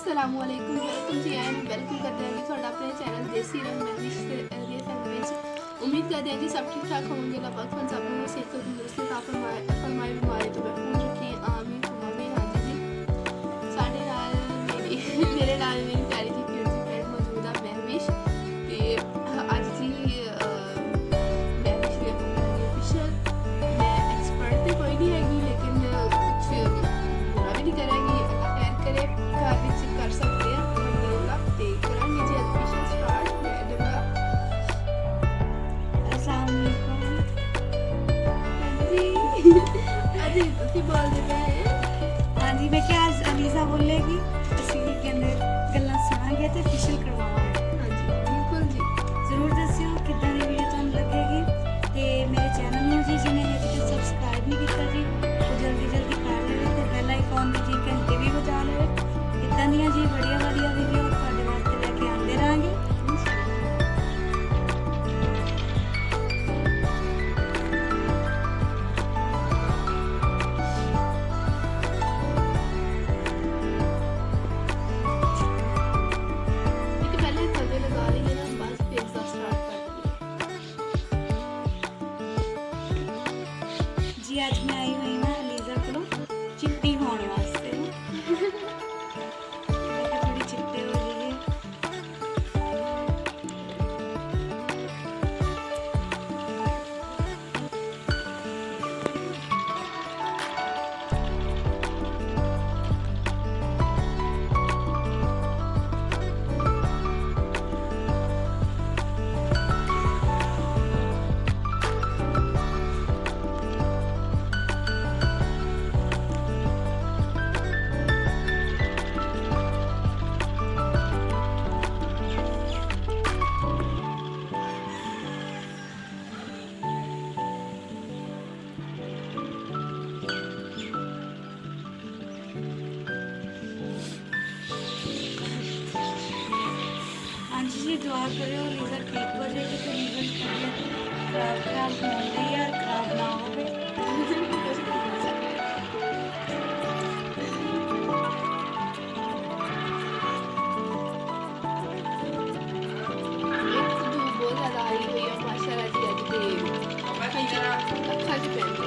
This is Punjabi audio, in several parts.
असलामुअलैकुम वेलकम जी एंड वेलकम करते हैं जी ਤੁਹਾਡਾ ਆਪਣੇ ਚੈਨਲ ਦੇਸੀ ਰੰਗ ਮੈਨਿਸ਼ ਦੇ ਵਿੱਚ उम्मीद करते हैं जी सब ठीक ठाक होंगे। अल्लाह पाक हम सब लोगों से तंदुरुस्ती का फरमाए बीमारी तो महफूज रखे आमीन आमीन। हाँ जी साढ़े नाल मेरे नाल मेरी प्यारी जी क्यूट जी फ्रेंड मौजूद है महविश ते अज जी महविश दे ऑफिशियल मैं एक्सपर्ट तो कोई नहीं हैगी लेकिन कुछ बुरा भी नहीं करेगी खैर करे घर विच कर सकते हैं अलहमदुलिल्लाह ते करांगे जी ऑफिशियल स्टार्ट मैं दूंगा। अजी ਤੁਸੀਂ ਬੋਲਦੇ ਪਏ ਹਾਂਜੀ ਮੈਂ ਕਿਹਾ ਅੱਜ ਅਨੀਜ਼ਾ ਬੋਲੇਗੀ ਅਸੀਂ ਕੀ ਕਹਿੰਦੇ ਗੱਲਾਂ ਸੁਣਾਂਗੇ ਤੇ ਫੇਸ਼ੀਅਲ ਕਰਵਾਵਾਂਗੇ। ਹਾਂਜੀ ਬਿਲਕੁਲ ਜੀ ਜ਼ਰੂਰ ਦੱਸਿਓ ਕਿੱਦਾਂ ਦੀ ਵੀਡੀਓ ਤੁਹਾਨੂੰ ਲੱਗੇਗੀ ਤੇ ਮੇਰੇ ਚੈਨਲ ਨੂੰ ਜੀ ਜਿਹਨੇ ਹਜੇ ਤੱਕ ਸਬਸਕ੍ਰਾਈਬ ਨਹੀਂ ਕੀਤਾ ਜੀ ਉਹ ਜਲਦੀ ਕਰ ਲਵੇ ਤੇ ਬੈਲ ਆਈਕਨ ਦੀ ਜੀ ਘੰਟੀ ਵੀ ਵਜਾ ਲਵੇ। ਇੱਦਾਂ ਦੀਆਂ ਜੀ ਬੜੀਆਂ ਵੀਡੀਓ ਤੁਹਾਡੇ ਵਾਸਤੇ ਲੈ ਕੇ ਆਉਂਦੇ ਰਹਾਂਗੇ। ਇੱਕ ਪਹਿਲੇ ਥੱਲੇ ਲਗਾ ਲਈਏ ਨਾ ਬਸ ਫਿਰ ਦਾ ਸਟਾਰਟ ਕਰ ਦਈਏ। ਜੀ ਅੱਜ ਮੈਂ ਆਈ ਹੋਈ ਨਾ ਅਨੀਜ਼ਾ ਕੋਲੋਂ ਚਿੱਟੀ ਹੋਣ ਵਾਸਤੇ ਮੈਂ ਕਿਹਾ ਥੋੜੀ ਚਿੱਟੇ ਹੋ ਜਾਈਏ। ਹਾਂਜੀ ਜੀ ਦੁਆ ਕਰਿਓ ਲੀਜ਼ਾ ਠੀਕ ਹੋ ਜਾਏਗੀ ਤੇ ਲੀਜ਼ਾ ਖਰਾਬ ਹੋਣ ਯਾਰ ਖਰਾਬ ਨਾ ਹੋਵੇ। ਇੱਕ ਦੋ ਬਹੁਤ ਜ਼ਿਆਦਾ ਆਈ ਹੋਈ ਆ ਮਾਸ਼ਾਅੱਲਾ ਜੀ ਅੱਜ ਤੇ ਅੱਖਾਂ 'ਚ ਪੈਂਦੀ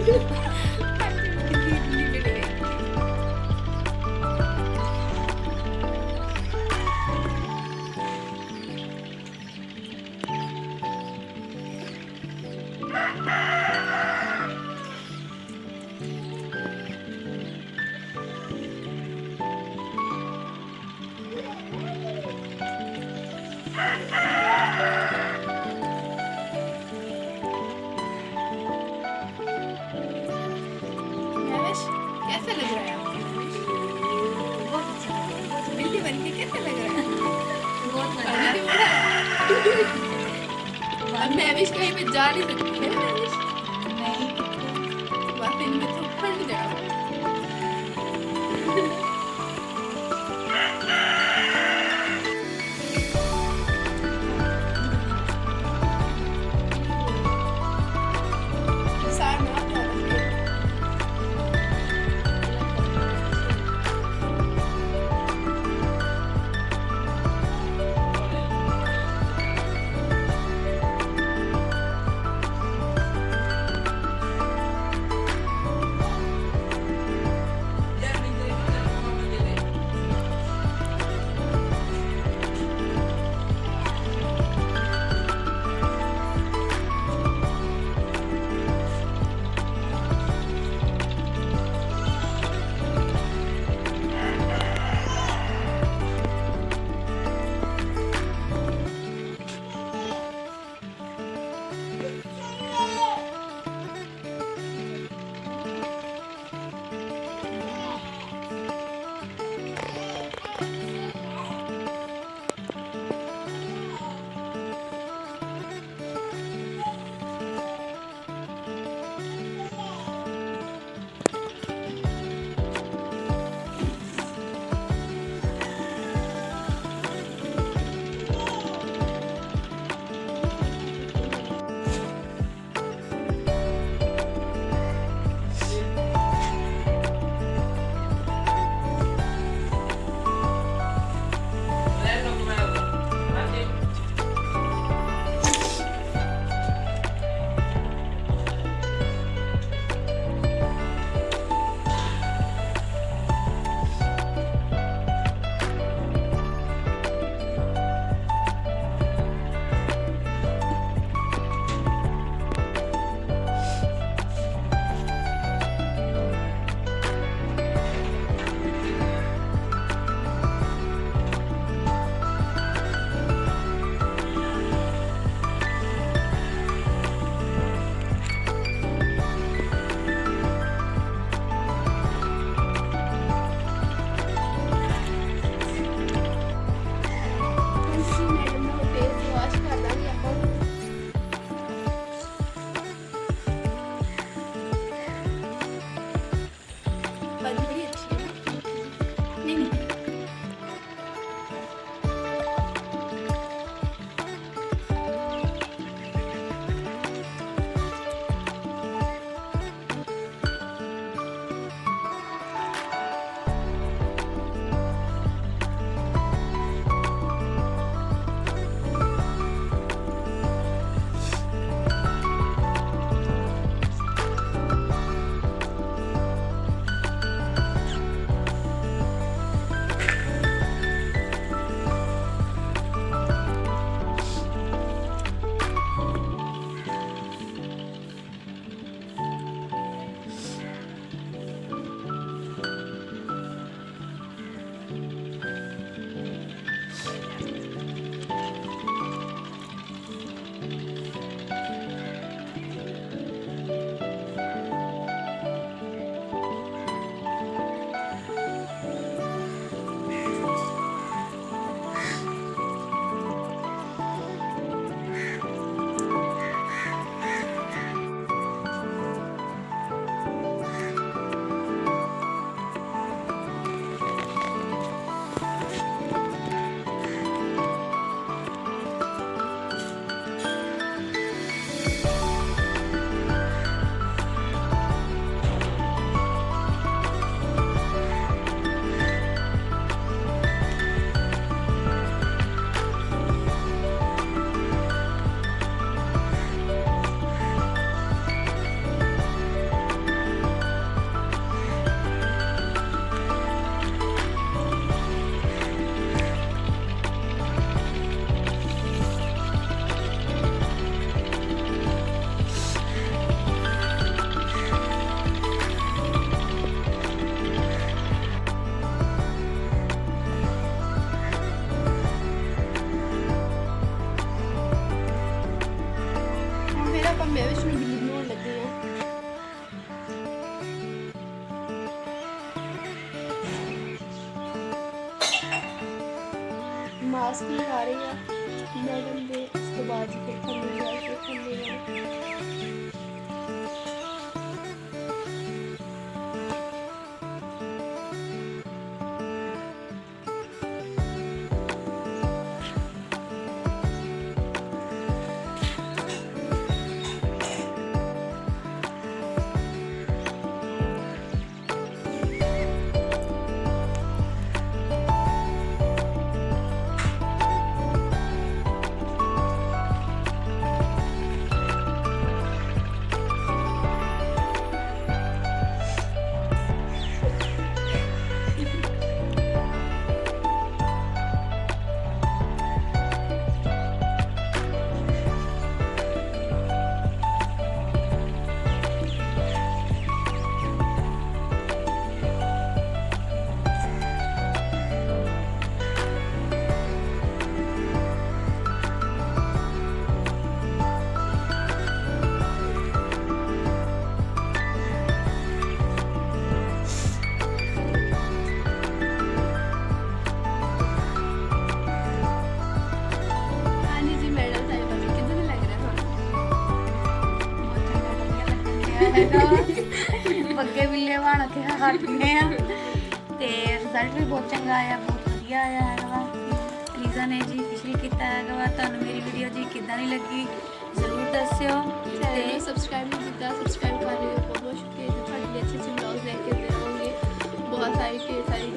कितनी बड़ी है। महवेश, कैसा लग रहा है आपको महवेश? बहुत अच्छा लगा, बहुत बिल्ली बन के कैसा लग रहा है? बहुत मजा पानी नहीं आया। उड़ा। अब महवेश कहीं पे जा नहीं सकती है महवेश। नहीं बस इनमें तो फट जाओ। सार ना आता है। ਆਪਾਂ ਮੈਂ ਵਿੱਚ ਨੂੰ ਬਿੱਲੀ ਬਣਾਉਣ ਲੱਗੇ ਹਾਂ। ਮਾਸਕ ਲਗਾ ਰਹੀ ਆ ਮੈਡਮ ਦੇ, ਉਸ ਤੋਂ ਬਾਅਦ ਫਿਰ ਥੱਲੇ ਜਾ ਕੇ ਥੱਲੇ ਬੱਗੇ ਬਿੱਲੇ ਬਣ ਕੇ ਹਟ ਗਏ ਆ ਤੇ ਰਿਜ਼ਲਟ ਵੀ ਬਹੁਤ ਚੰਗਾ ਆਇਆ, ਬਹੁਤ ਵਧੀਆ ਆਇਆ ਹੈਗਾ ਵਾ। ਲੀਜ਼ਾ ਨੇ ਜੀ ਪਿਛਲੀ ਕੀਤਾ ਹੈਗਾ ਵਾ। ਤੁਹਾਨੂੰ ਮੇਰੀ ਵੀਡੀਓ ਜੀ ਕਿੱਦਾਂ ਦੀ ਲੱਗੀ ਜ਼ਰੂਰ ਦੱਸਿਓ ਤੇ ਸਬਸਕ੍ਰਾਈਬ ਨਹੀਂ ਕੀਤਾ ਸਬਸਕ੍ਰਾਈਬ ਕਰ ਲਿਓ। ਬਹੁਤ ਬਹੁਤ ਸ਼ੁਕਰੀਆ ਜੀ, ਤੁਹਾਡੇ ਲਈ ਅੱਛੇ ਅੱਛੇ ਵਲੌਗ ਲੈ ਕੇ ਆਉਂਦੇ ਰਹਾਂਗੇ, ਬਹੁਤ ਸਾਰੀ ਢੇਰ ਸਾਰੀ